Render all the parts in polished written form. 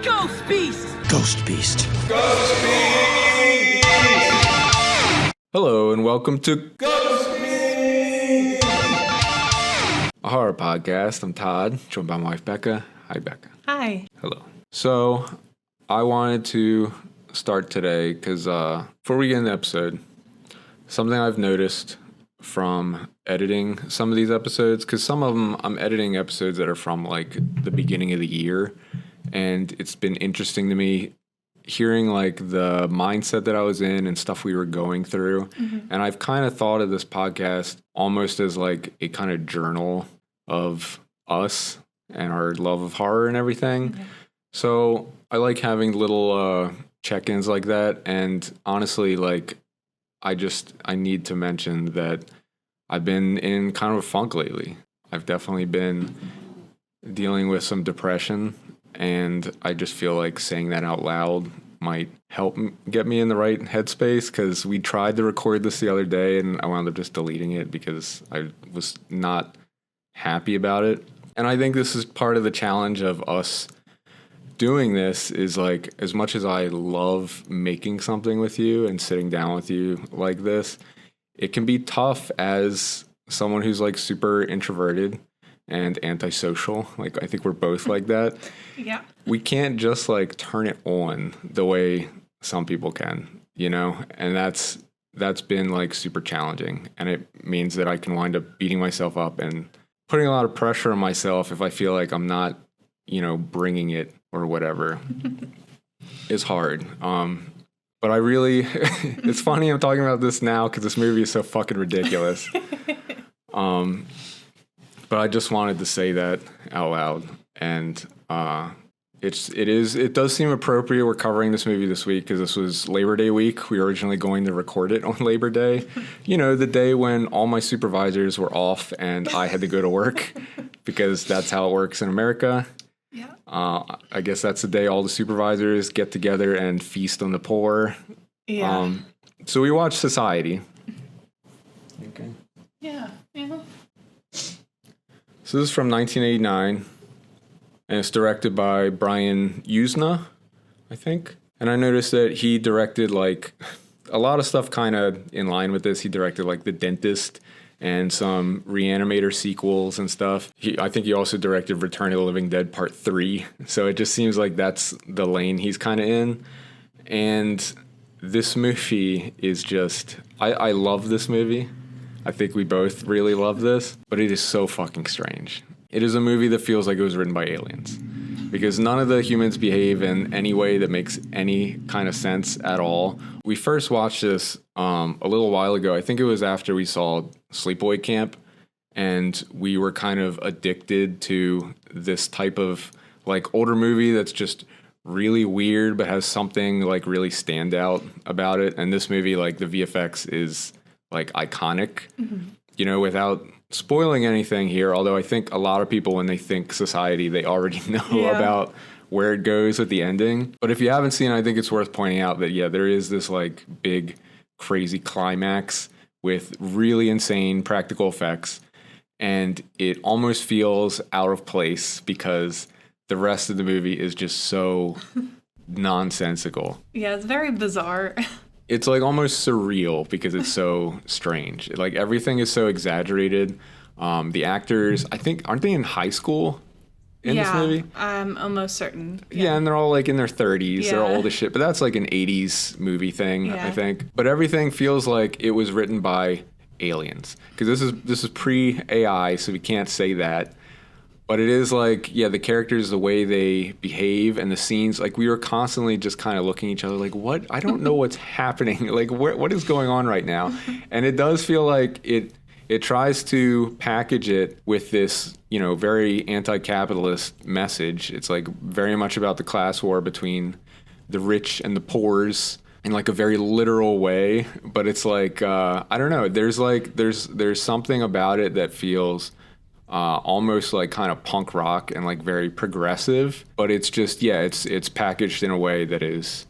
Ghost Beast! Ghost Beast. Ghost Beast! Hello and welcome to Ghost Beast! a horror podcast. I'm Todd, joined by my wife Becca. Hi, Becca. Hi. Hello. So, I wanted to start today because before we get in the episode, something I've noticed from editing some of these episodes, because some of them I'm editing episodes that are from like the beginning of the year, and it's been interesting to me hearing like the mindset that I was in and stuff we were going through. And I've kind of thought of this podcast almost as like a kind of journal of us and our love of horror and everything. So I like having little check-ins like that. And honestly, like I need to mention that I've been in kind of a funk lately. I've definitely been dealing with some depression, and I just feel like saying that out loud might help get me in the right headspace, because we tried to record this the other day and I wound up just deleting it because I was not happy about it. And I think this is part of the challenge of us doing this, is like, as much as I love making something with you and sitting down with you like this, it can be tough as someone who's like super introverted and antisocial. Like, I think we're both like that. Yeah. We can't just like turn it on the way some people can, you know? And that's been like super challenging. And it means that I can wind up beating myself up and putting a lot of pressure on myself if I feel like I'm not, you know, bringing it or whatever. It's hard. But I really, it's funny I'm talking about this now because this movie is so fucking ridiculous. But I just wanted to say that out loud. And it does seem appropriate we're covering this movie this week because this was Labor Day week. We were originally going to record it on Labor Day. You know, the day when all my supervisors were off and I had to go to work because that's how it works in America. Yeah. I guess that's the day all the supervisors get together and feast on the poor. Yeah. So we watched Society. Okay. Yeah. Yeah. So this is from 1989, and it's directed by Brian Usna, I think. And I noticed that he directed like a lot of stuff kind of in line with this. He directed like The Dentist and some Reanimator sequels and stuff. I think he also directed Return of the Living Dead Part 3. So it just seems like that's the lane he's kind of in. And this movie is just, I love this movie. I think we both really love this, but it is so fucking strange. It is a movie that feels like it was written by aliens, because none of the humans behave in any way that makes any kind of sense at all. We first watched this a little while ago. I think it was after we saw Sleepaway Camp, and we were kind of addicted to this type of like older movie that's just really weird but has something like really stand out about it. And this movie, like the VFX is like iconic, you know, without spoiling anything here. Although I think a lot of people, when they think Society, they already know about where it goes at the ending. But if you haven't seen it, I think it's worth pointing out that, yeah, there is this like big, crazy climax with really insane practical effects. And it almost feels out of place because the rest of the movie is just so nonsensical. Yeah, it's very bizarre. It's like almost surreal because it's so strange. Like everything is so exaggerated. The actors, I think, aren't they in high school in this movie? I'm almost certain. Yeah, and they're all like in their 30s. Yeah. They're old as shit. But that's like an 80s movie thing, Yeah. I think. But everything feels like it was written by aliens. Because this is pre-AI, so we can't say that. But it is like, yeah, the characters, the way they behave and the scenes, like we were constantly just kind of looking at each other like, what? I don't know what's happening. Like, what is going on right now? And it does feel like it tries to package it with this, you know, very anti-capitalist message. It's like very much about the class war between the rich and the poors in like a very literal way. But it's like, I don't know. There's something about it that feels almost like kind of punk rock and like very progressive, but it's just, yeah, it's packaged in a way that is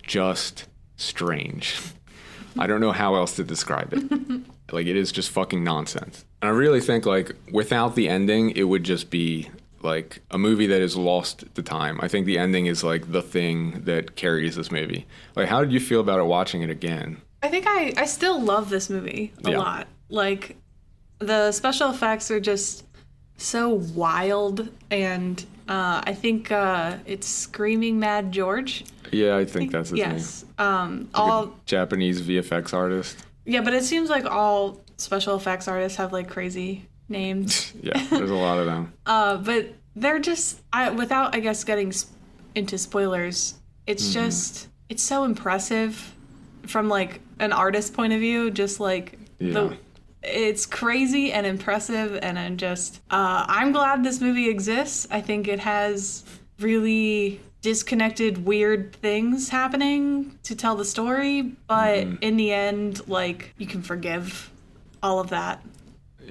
just strange. I don't know how else to describe it. Like, it is just fucking nonsense. And I really think like without the ending, it would just be like a movie that is lost to time. I think the ending is like the thing that carries this movie. Like, how did you feel about it watching it again? I think I still love this movie a Yeah. lot. Like, the special effects are just so wild, and I think it's Screaming Mad George. Yeah, I think that's his name. Yes. All Japanese VFX artist. yeah, but it seems like all special effects artists have like crazy names. Yeah, there's a lot of them. But they're just without I guess getting into spoilers. It's just it's so impressive from like an artist point of view. Just like Yeah. it's crazy and impressive, and I'm glad this movie exists. I think it has really disconnected, weird things happening to tell the story, but in the end, like, you can forgive all of that.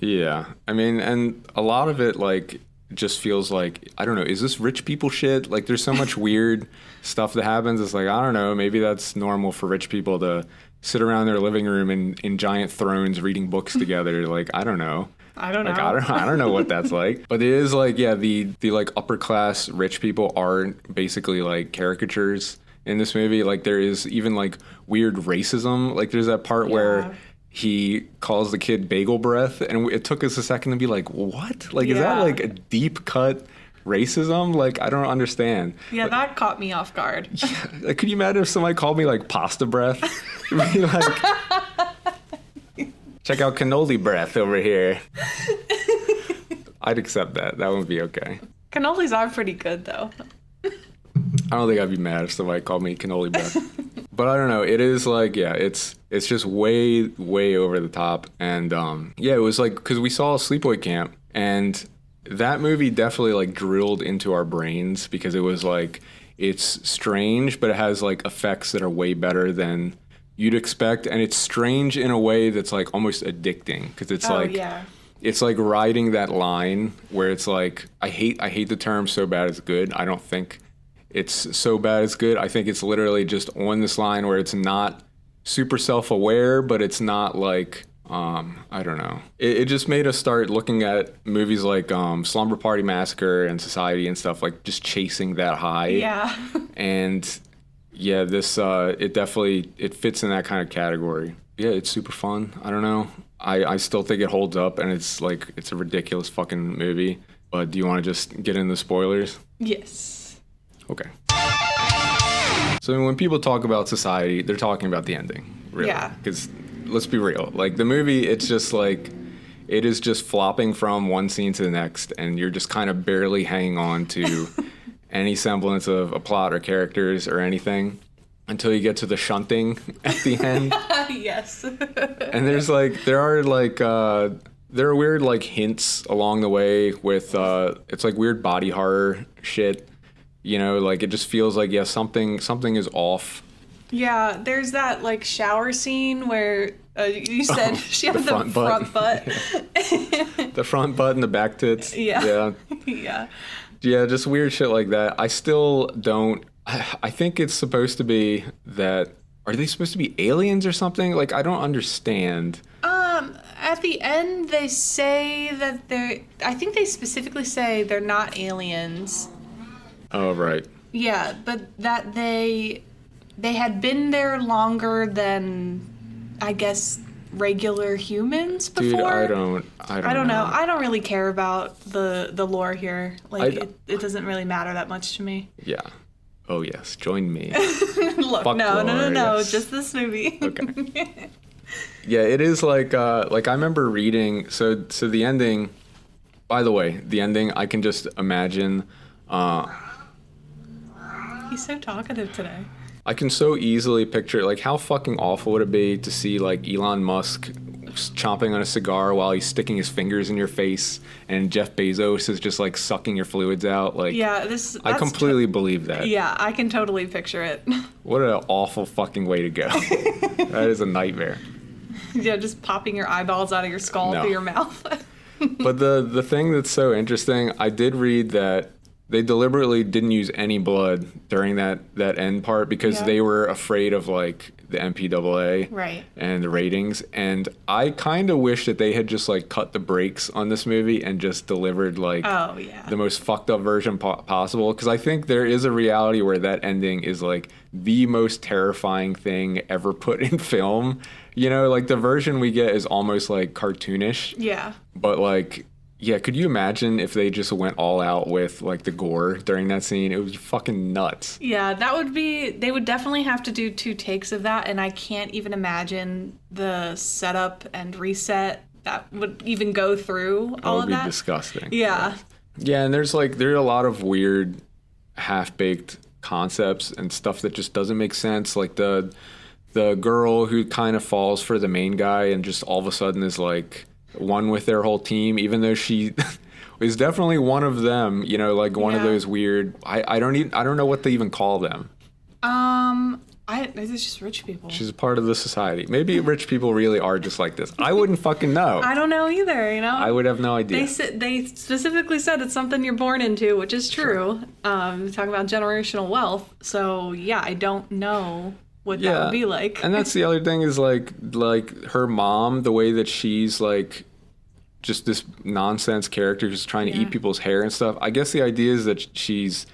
Yeah. I mean, and a lot of it, like, just feels like, I don't know, is this rich people shit? Like, there's so much weird stuff that happens. It's like, I don't know, maybe that's normal for rich people to sit around their living room in giant thrones reading books together. Like, I don't know. I don't know. Like, I don't know what that's like. But it is like, yeah, the like upper class rich people are basically like caricatures in this movie. Like, there is even like weird racism. Like, there's that part where he calls the kid bagel breath, and it took us a second to be like, what? Like, is that like a deep cut racism? Like, I don't understand. Yeah, that caught me off guard. Yeah, like, could you imagine if somebody called me like pasta breath? Be like, check out cannoli breath over here. I'd accept that. That would be okay. Cannolis are pretty good, though. I don't think I'd be mad if somebody called me cannoli breath. But I don't know. It is like, yeah, it's just way, way over the top. And yeah, it was like, because we saw Sleepaway Camp, and that movie definitely like drilled into our brains, because it was like, it's strange, but it has like effects that are way better than you'd expect. And it's strange in a way that's like almost addicting, because it's it's like riding that line where it's like, I hate the term so bad it's good. I don't think it's so bad it's good. I think it's literally just on this line where it's not super self-aware, but it's not like, I don't know. It just made us start looking at movies like Slumber Party Massacre and Society and stuff, like just chasing that high. Yeah. And yeah, this, it fits in that kind of category. Yeah, it's super fun. I don't know. I still think it holds up, and it's like, it's a ridiculous fucking movie. But do you want to just get into spoilers? Yes. Okay. So when people talk about Society, they're talking about the ending, really. Yeah. Because let's be real. Like, the movie, it's just like, it is just flopping from one scene to the next, and you're just kind of barely hanging on to any semblance of a plot or characters or anything until you get to the shunting at the end. Yes. And there are weird like hints along the way with it's like weird body horror shit, you know, like it just feels like, yeah, something is off. Yeah, there's that like shower scene where you said she had the front butt. The front butt and the back tits. Yeah. Yeah, just weird shit like that. I still don't, I think it's supposed to be that, are they supposed to be aliens or something? Like, I don't understand. At the end, they say that I think they specifically say they're not aliens. Oh, right. Yeah, but that they had been there longer than, I guess, regular humans before. Dude, I don't know. I don't really care about the lore here. Like, it doesn't really matter that much to me. Yeah. Oh, yes. Join me. Look, Fuck no, yes. just this movie. Okay. Yeah, it is like I remember reading, so the ending, by the way, the ending, I can just imagine. He's so talkative today. I can so easily picture, like, how fucking awful would it be to see, like, Elon Musk chomping on a cigar while he's sticking his fingers in your face, and Jeff Bezos is just, like, sucking your fluids out? Like, yeah, I completely believe that. Yeah, I can totally picture it. What an awful fucking way to go. That is a nightmare. Yeah, just popping your eyeballs out of your skull through your mouth. But the thing that's so interesting, I did read that they deliberately didn't use any blood during that end part because Yeah. they were afraid of like the MPAA Right. and the ratings. And I kind of wish that they had just like cut the brakes on this movie and just delivered like Oh, yeah. the most fucked up version possible. Because I think there is a reality where that ending is like the most terrifying thing ever put in film. You know, like the version we get is almost like cartoonish. Yeah. But like, yeah, could you imagine if they just went all out with like the gore during that scene? It was fucking nuts. Yeah, that would be, they would definitely have to do 2 takes of that, and I can't even imagine the setup and reset that would even go through all It of would be that. disgusting. Yeah. Yeah, and there are a lot of weird half-baked concepts and stuff that just doesn't make sense. Like the girl who kind of falls for the main guy and just all of a sudden is like one with their whole team, even though she is definitely one of them, you know, like one of Yeah. those weird, I don't know what they even call them. It's just rich people. She's a part of the society. Maybe rich people really are just like this. I wouldn't fucking know. I don't know either, you know? I would have no idea. They specifically said it's something you're born into, which is true. Talk about generational wealth. So, yeah, I don't know what that would be like. And that's the other thing is like her mom, the way that she's like just this nonsense character who's trying to eat people's hair and stuff. I guess the idea is that she's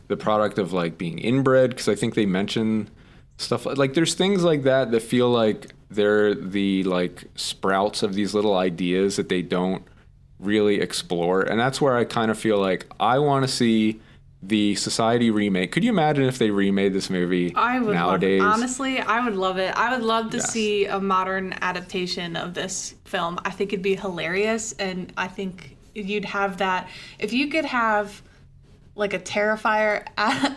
the product of like being inbred, because I think they mention stuff like there's things like that feel like they're the like sprouts of these little ideas that they don't really explore. And that's where I kind of feel like I want to see the Society remake. Could you imagine if they remade this movie I would nowadays? Honestly, I would love it. I would love to Yes. see a modern adaptation of this film. I think it'd be hilarious, and I think you'd have that. If you could have like a Terrifier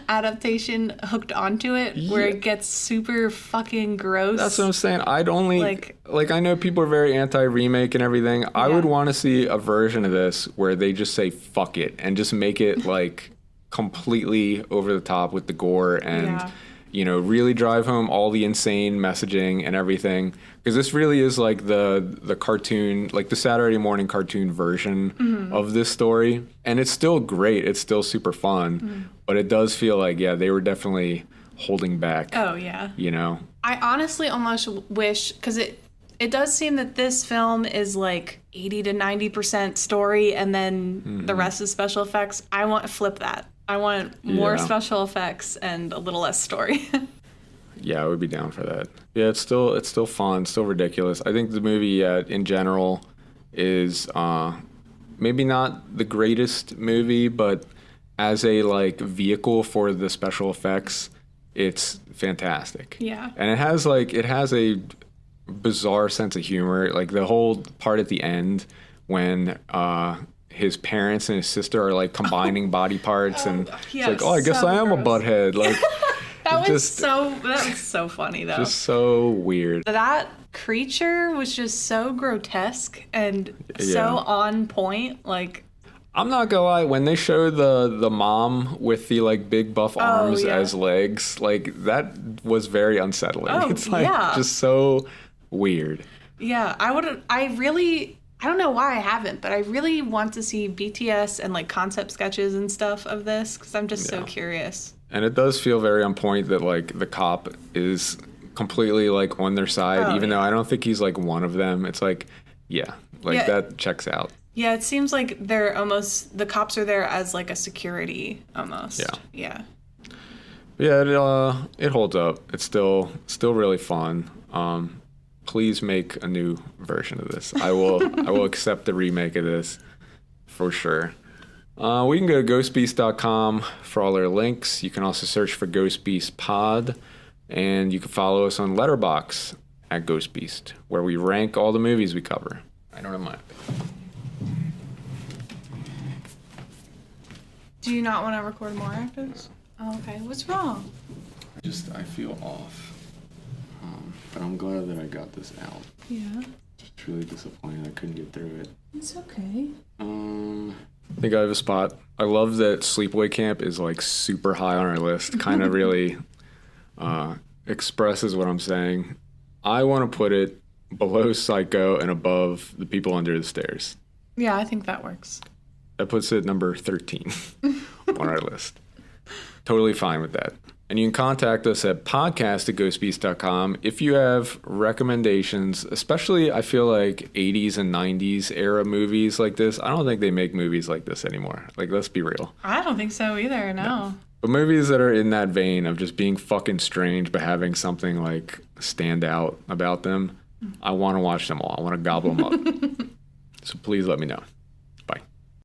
adaptation hooked onto it, where it gets super fucking gross. That's what I'm saying. I'd only like I know people are very anti-remake and everything. I would want to see a version of this where they just say fuck it and just make it like completely over the top with the gore and you know, really drive home all the insane messaging and everything, because this really is like the cartoon, like the Saturday morning cartoon version of this story, and it's still great. It's still super fun, but it does feel like they were definitely holding back. Oh yeah. You know. I honestly almost wish, because it does seem that this film is like 80 to 90% story, and then the rest is special effects. I want to flip that. I want more special effects and a little less story. Yeah, I would be down for that. Yeah, it's still fun, still ridiculous. I think the movie in general is maybe not the greatest movie, but as a like vehicle for the special effects, it's fantastic. Yeah. And it has a bizarre sense of humor. Like the whole part at the end when his parents and his sister are like combining body parts, and it's like, I guess so I am a gross. butthead. Like That was so funny though. just so weird. That creature was just so grotesque and so on point. Like, I'm not gonna lie, when they show the mom with the like big buff arms as legs, like that was very unsettling. Oh, It's like just so weird. yeah, I don't know why I haven't, but I really want to see BTS and like concept sketches and stuff of this, because I'm just so curious. And it does feel very on point that like the cop is completely like on their side, even though I don't think he's like one of them. It's like, that checks out. Yeah, it seems like the cops are there as like a security almost. Yeah. Yeah, it holds up. It's still really fun. Please make a new version of this. I will accept the remake of this for sure. We can go to ghostbeast.com for all our links. You can also search for Ghost Beast Pod, and you can follow us on Letterboxd at Ghost Beast, where we rank all the movies we cover. I don't have mine. Do you not want to record more after this? Oh, okay. What's wrong? I feel off. But I'm glad that I got this out. Yeah. It's really disappointing I couldn't get through it. It's okay. I think I have a spot. I love that Sleepaway Camp is like super high on our list. Kind of really expresses what I'm saying. I want to put it below Psycho and above The People Under the Stairs. Yeah, I think that works. That puts it number 13 on our list. Totally fine with that. And you can contact us at podcast@ghostbeast.com if you have recommendations, especially I feel like 80s and 90s era movies like this. I don't think they make movies like this anymore. Like, let's be real. I don't think so either, no. But movies that are in that vein of just being fucking strange but having something like stand out about them, I want to watch them all. I want to gobble them up. So please let me know.